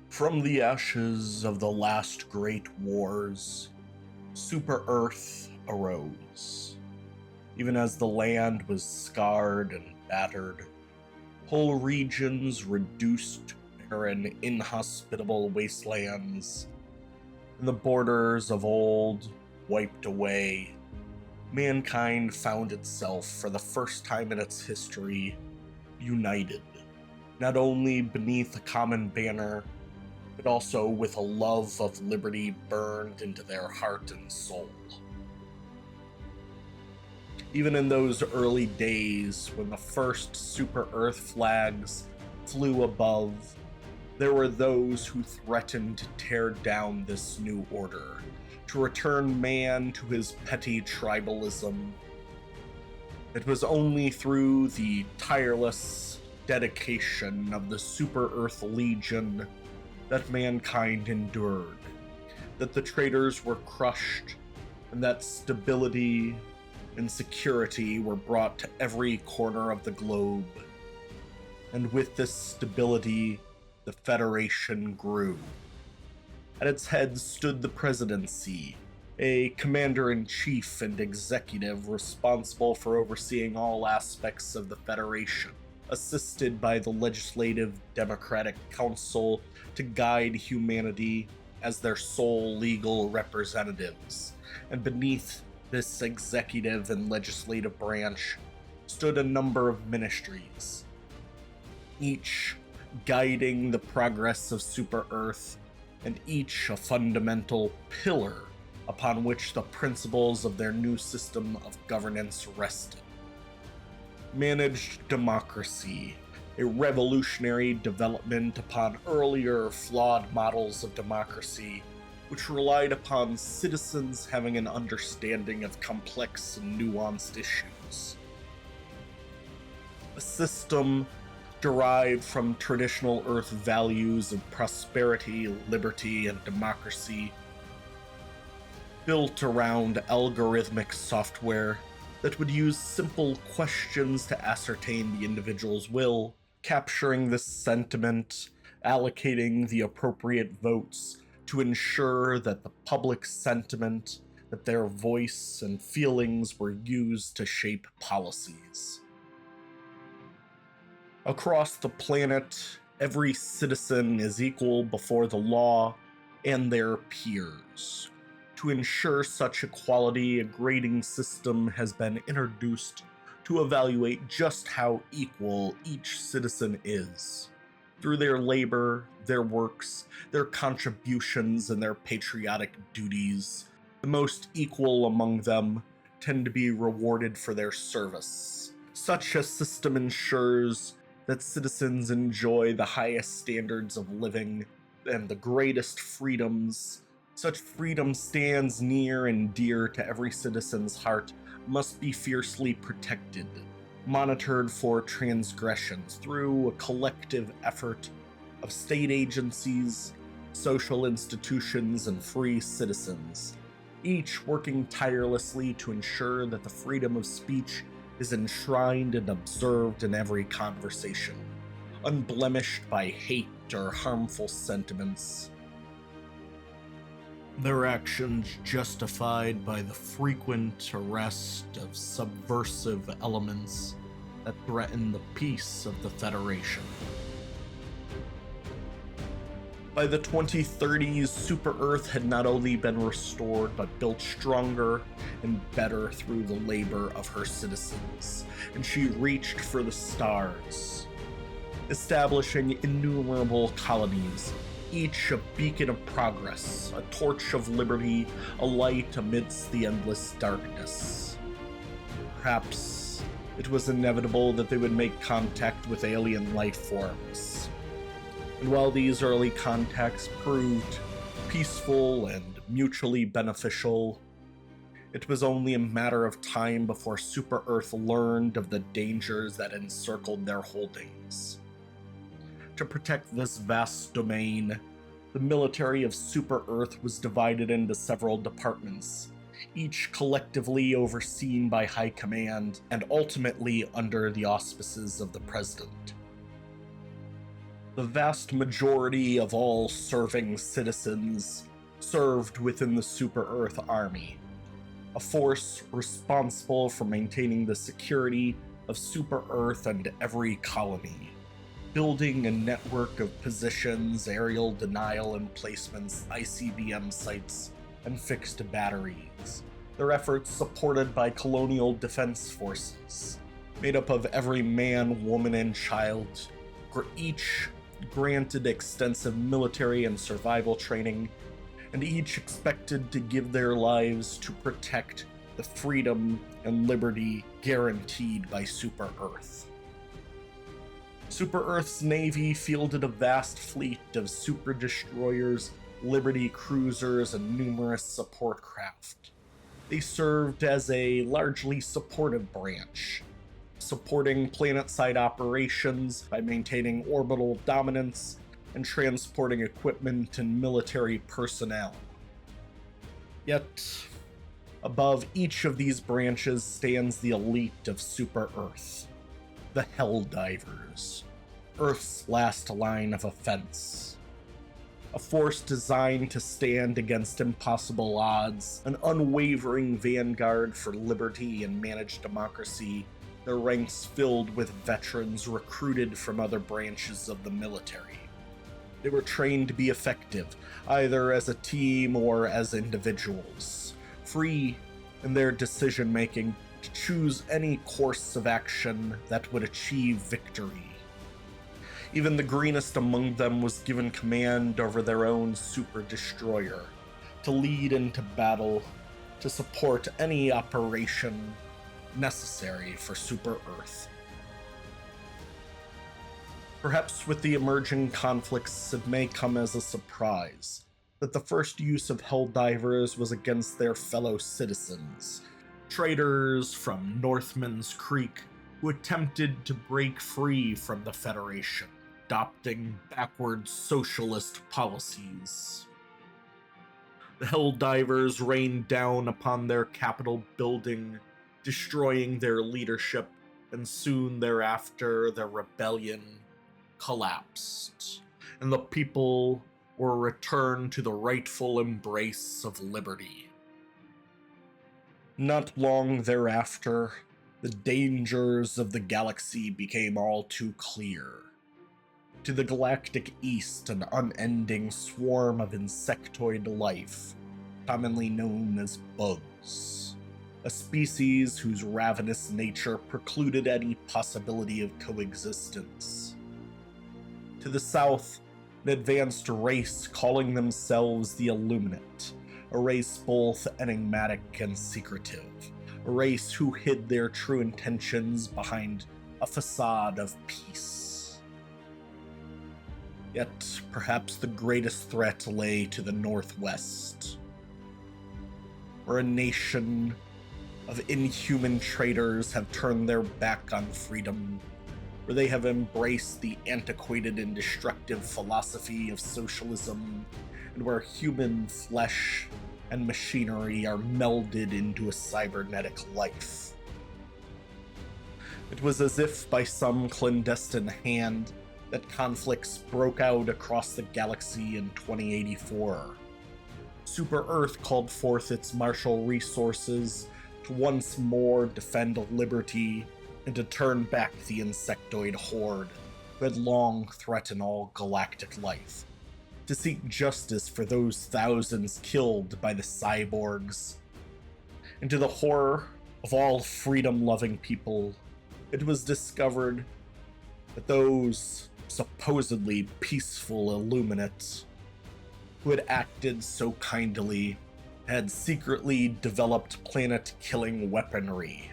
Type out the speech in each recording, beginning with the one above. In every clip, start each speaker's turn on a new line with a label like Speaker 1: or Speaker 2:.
Speaker 1: From the ashes of the last great wars, Super Earth arose. Even as the land was scarred and battered, whole regions reduced to barren, inhospitable wastelands, and the borders of old wiped away, mankind found itself, for the first time in its history, united, not only beneath a common banner, but also with a love of liberty burned into their heart and soul. Even in those early days when the first Super Earth flags flew above, there were those who threatened to tear down this new order, to return man to his petty tribalism. It was only through the tireless dedication of the Super Earth Legion that mankind endured, that the traitors were crushed, and that stability and security were brought to every corner of the globe. And with this stability, the Federation grew. At its head stood the presidency, a commander-in-chief and executive responsible for overseeing all aspects of the Federation, assisted by the Legislative Democratic Council to guide humanity as their sole legal representatives. And beneath this executive and legislative branch stood a number of ministries, each guiding the progress of Super Earth, and each a fundamental pillar upon which the principles of their new system of governance rested. Managed democracy, a revolutionary development upon earlier flawed models of democracy, which relied upon citizens having an understanding of complex and nuanced issues. A system derived from traditional Earth values of prosperity, liberty, and democracy, built around algorithmic software that would use simple questions to ascertain the individual's will, capturing this sentiment, allocating the appropriate votes to ensure that the public sentiment, that their voice and feelings were used to shape policies. Across the planet, every citizen is equal before the law and their peers. To ensure such equality, a grading system has been introduced to evaluate just how equal each citizen is. Through their labor, their works, their contributions, and their patriotic duties, the most equal among them tend to be rewarded for their service. Such a system ensures that citizens enjoy the highest standards of living and the greatest freedoms. Such freedom stands near and dear to every citizen's heart, must be fiercely protected, monitored for transgressions through a collective effort of state agencies, social institutions, and free citizens, each working tirelessly to ensure that the freedom of speech is enshrined and observed in every conversation, unblemished by hate or harmful sentiments. Their actions justified by the frequent arrest of subversive elements that threaten the peace of the Federation. By the 2030s, Super Earth had not only been restored, but built stronger and better through the labor of her citizens, and she reached for the stars, establishing innumerable colonies, each a beacon of progress, a torch of liberty, a light amidst the endless darkness. Perhaps it was inevitable that they would make contact with alien life forms. And while these early contacts proved peaceful and mutually beneficial, it was only a matter of time before Super Earth learned of the dangers that encircled their holdings. To protect this vast domain, the military of Super Earth was divided into several departments, each collectively overseen by High Command and ultimately under the auspices of the President. The vast majority of all serving citizens served within the Super Earth Army, a force responsible for maintaining the security of Super Earth and every colony, building a network of positions, aerial denial emplacements, ICBM sites, and fixed batteries. Their efforts supported by colonial defense forces, made up of every man, woman, and child, were each granted extensive military and survival training, and each expected to give their lives to protect the freedom and liberty guaranteed by Super Earth. Super Earth's navy fielded a vast fleet of super destroyers, Liberty cruisers, and numerous support craft. They served as a largely supportive branch, supporting planet-side operations by maintaining orbital dominance and transporting equipment and military personnel. Yet, above each of these branches stands the elite of Super Earth, the Helldivers, Earth's last line of offense. A force designed to stand against impossible odds, an unwavering vanguard for liberty and managed democracy, their ranks filled with veterans recruited from other branches of the military. They were trained to be effective, either as a team or as individuals, free in their decision-making to choose any course of action that would achieve victory. Even the greenest among them was given command over their own super destroyer, to lead into battle, to support any operation necessary for Super Earth. Perhaps with the emerging conflicts, it may come as a surprise that the first use of Helldivers was against their fellow citizens, traders from Northman's Creek who attempted to break free from the Federation, adopting backward socialist policies. The Helldivers rained down upon their Capitol building, destroying their leadership, and soon thereafter their rebellion collapsed, and the people were returned to the rightful embrace of liberty. Not long thereafter, the dangers of the galaxy became all too clear. To the galactic east, an unending swarm of insectoid life, commonly known as bugs, a species whose ravenous nature precluded any possibility of coexistence. To the south, an advanced race calling themselves the Illuminate, a race both enigmatic and secretive, a race who hid their true intentions behind a facade of peace. Yet, perhaps the greatest threat lay to the northwest, where a nation of inhuman traitors have turned their back on freedom, where they have embraced the antiquated and destructive philosophy of socialism, and where human flesh and machinery are melded into a cybernetic life. It was as if by some clandestine hand that conflicts broke out across the galaxy in 2084. Super Earth called forth its martial resources to once more defend liberty and to turn back the insectoid horde who had long threatened all galactic life, to seek justice for those thousands killed by the cyborgs. And to the horror of all freedom-loving people, it was discovered that those supposedly peaceful Illuminates who had acted so kindly had secretly developed planet-killing weaponry.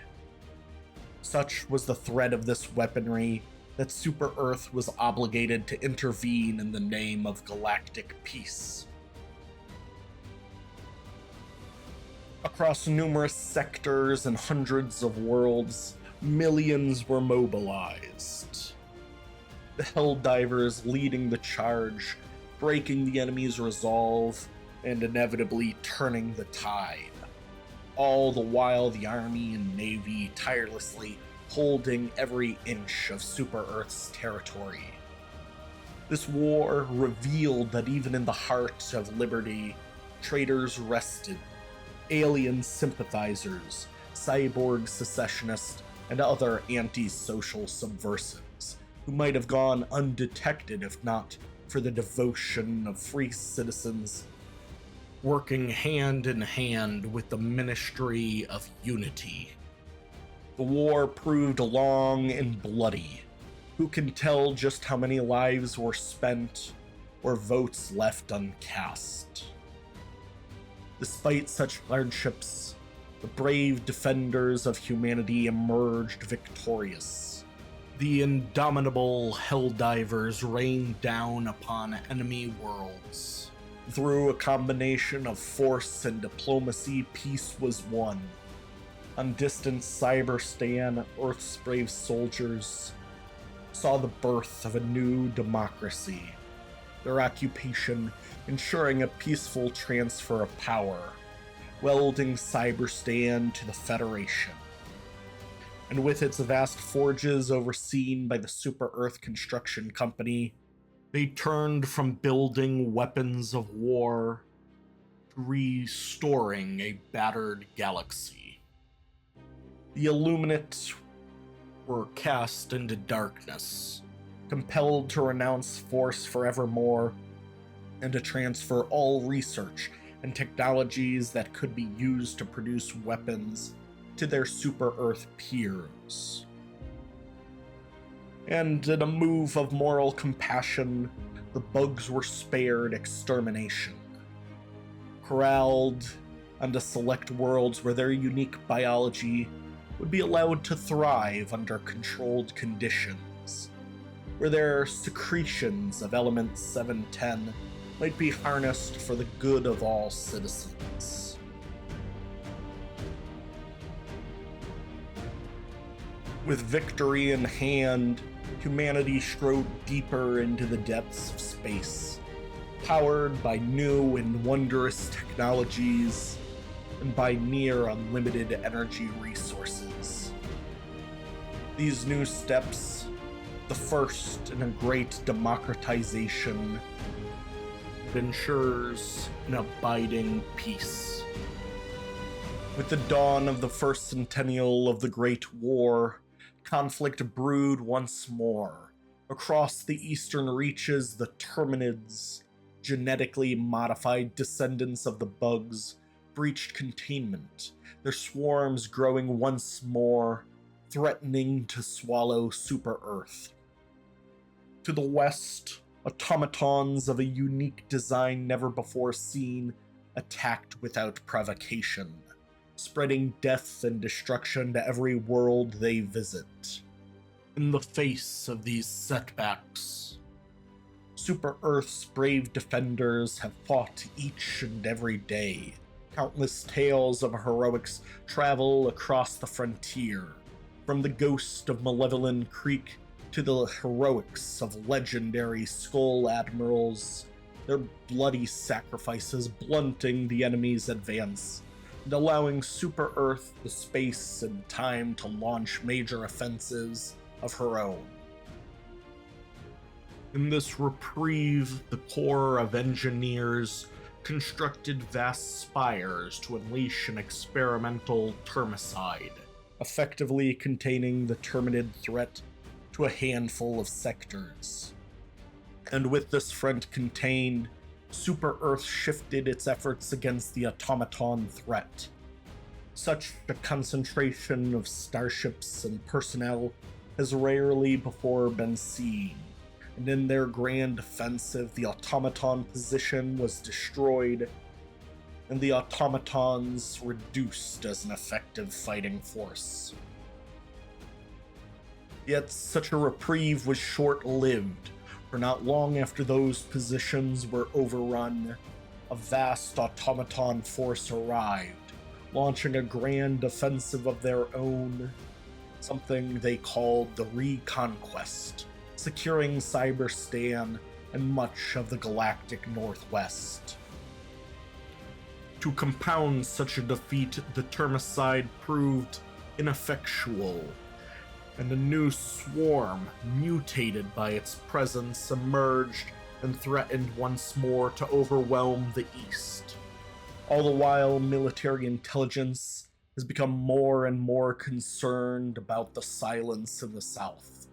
Speaker 1: Such was the threat of this weaponry that Super Earth was obligated to intervene in the name of galactic peace. Across numerous sectors and hundreds of worlds, millions were mobilized. The Helldivers leading the charge, breaking the enemy's resolve, and inevitably turning the tide. All the while the Army and Navy tirelessly holding every inch of Super Earth's territory. This war revealed that even in the heart of liberty, traitors rested, alien sympathizers, cyborg secessionists, and other anti-social subversives who might have gone undetected if not for the devotion of free citizens working hand in hand with the Ministry of Unity. The war proved long and bloody. Who can tell just how many lives were spent or votes left uncast? Despite such hardships, the brave defenders of humanity emerged victorious. The indomitable Helldivers rained down upon enemy worlds. Through a combination of force and diplomacy, peace was won. On distant Cyberstan, Earth's brave soldiers saw the birth of a new democracy, their occupation ensuring a peaceful transfer of power, welding Cyberstan to the Federation. And with its vast forges overseen by the Super Earth Construction Company, they turned from building weapons of war to restoring a battered galaxy. The Illuminate were cast into darkness, compelled to renounce force forevermore, and to transfer all research and technologies that could be used to produce weapons to their Super Earth peers. And in a move of moral compassion, the bugs were spared extermination. Corralled onto select worlds where their unique biology would be allowed to thrive under controlled conditions, where their secretions of element 710 might be harnessed for the good of all citizens. With victory in hand, humanity strode deeper into the depths of space, powered by new and wondrous technologies and by near unlimited energy resources. These new steps, the first in a great democratization, ensures an abiding peace. With the dawn of the first centennial of the Great War, conflict brewed once more. Across the eastern reaches, the Terminids, genetically modified descendants of the bugs, breached containment, their swarms growing once more, threatening to swallow Super Earth. To the west, automatons of a unique design never before seen attacked without provocation, spreading death and destruction to every world they visit. In the face of these setbacks, Super Earth's brave defenders have fought each and every day. Countless tales of heroics travel across the frontier, from the ghost of Malevolent Creek to the heroics of legendary Skull Admirals, their bloody sacrifices blunting the enemy's advance and allowing Super Earth the space and time to launch major offensives of her own. In this reprieve, the Corps of Engineers constructed vast spires to unleash an experimental termicide, effectively containing the Terminid threat to a handful of sectors. And with this front contained, Super Earth shifted its efforts against the Automaton threat. Such a concentration of starships and personnel has rarely before been seen, and in their grand offensive, the Automaton position was destroyed, and the Automatons reduced as an effective fighting force. Yet such a reprieve was short-lived, for not long after those positions were overrun, a vast automaton force arrived, launching a grand offensive of their own, something they called the Reconquest, securing Cyberstan and much of the galactic northwest. To compound such a defeat, the termicide proved ineffectual, and a new swarm, mutated by its presence, emerged and threatened once more to overwhelm the East. All the while, military intelligence has become more and more concerned about the silence in the South.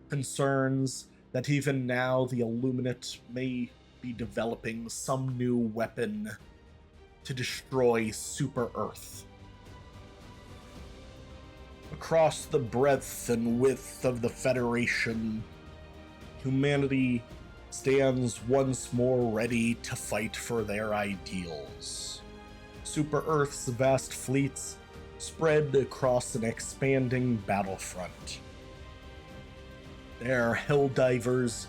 Speaker 1: Concerns that even now the Illuminate may be developing some new weapon to destroy Super Earth. Across the breadth and width of the Federation, humanity stands once more ready to fight for their ideals. Super Earth's vast fleets spread across an expanding battlefront. Their Helldivers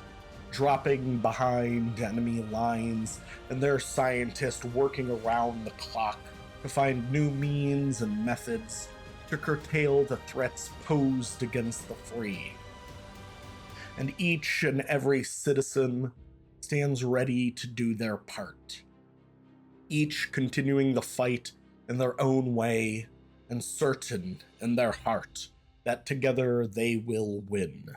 Speaker 1: dropping behind enemy lines, and their scientists working around the clock to find new means and methods to curtail the threats posed against the free. And each and every citizen stands ready to do their part, each continuing the fight in their own way and certain in their heart that together they will win.